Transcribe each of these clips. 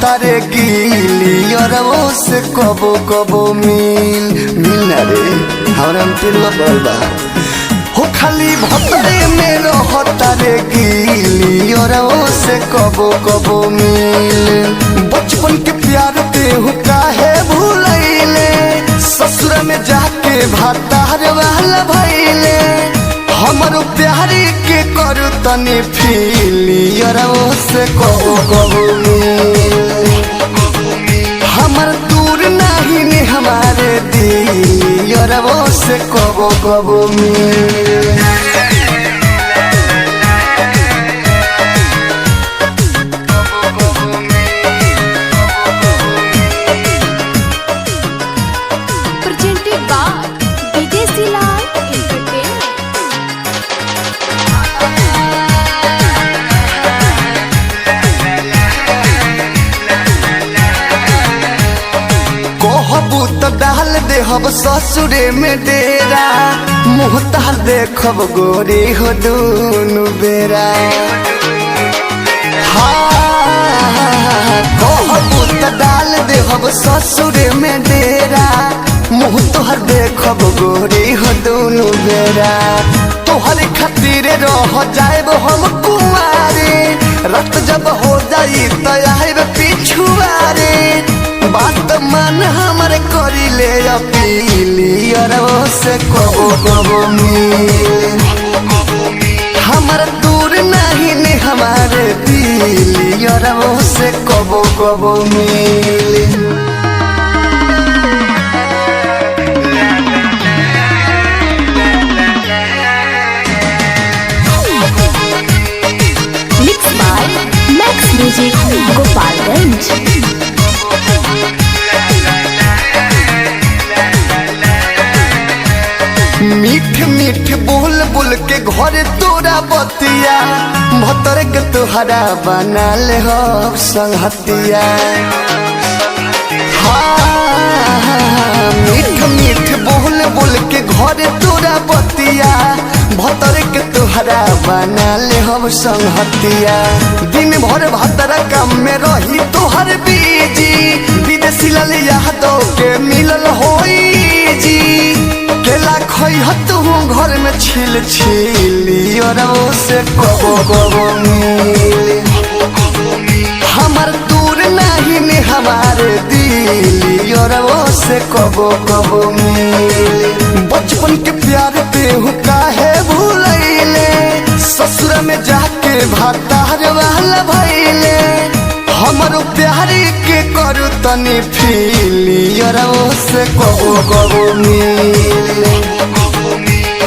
तारे गिली और वो से कबो कबो मिल रे हमरा पिलवा बलबा हो खाली भतरे में रह तारे गिली और वो से कबो कबो मिल बचपन के प्यार पे हो काहे भूलैले ससुर में जाके भातार वाला भइले हमरो प्यारी के करू तनी फील से कबो कबो हमर दूर नहीं ने हमारे दिल से कबो कबो presented by Videsi Lal Entertainment। कहबू तो डाल दे हम ससुरे में डेरा मुँह तार देखब गोरी हो दूनु बेरा कहबू तो डाल दे हम ससुरे में डेरा मुँह तोहर देखब गोरी हो दूनु बेरा तोहर खातिर रह जाएब हम कुंवारे रात जब हो जाई तो आएब पिछुआरे बात मन हमर करी ले अपीली और से कबो कबो मिल हमर दूर नहीं ने हमारे दिल और से कबो कबो मिल Mixed by Max Music Gopalganj। मीठ मीठ बोल बोल के घर तोरा बतिया भतर के तोहरा बना ले हो संगतिया मीठ मीठ बोल बोल के घर तोरा बतिया भतर के तोहरा बना ले हम संगतिया दिन भर भतर काम में रही तोहर बीजी विदेशी लाल यादव के मिलल होई जी केला खोई तू घर में छिल छिली और से कबो कबो मिल हमर दूर नहीं ने हमारे दिल और से कबो कबो मिल बचपन के प्यार पे हो काहे भूलैले ससुर में जाके भातार वाला भइले हमरो प्यारी के करू तनी फील और से कबो कबो मिल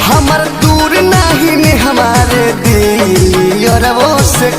हमर दूर नहीं ने हमारे दिल और से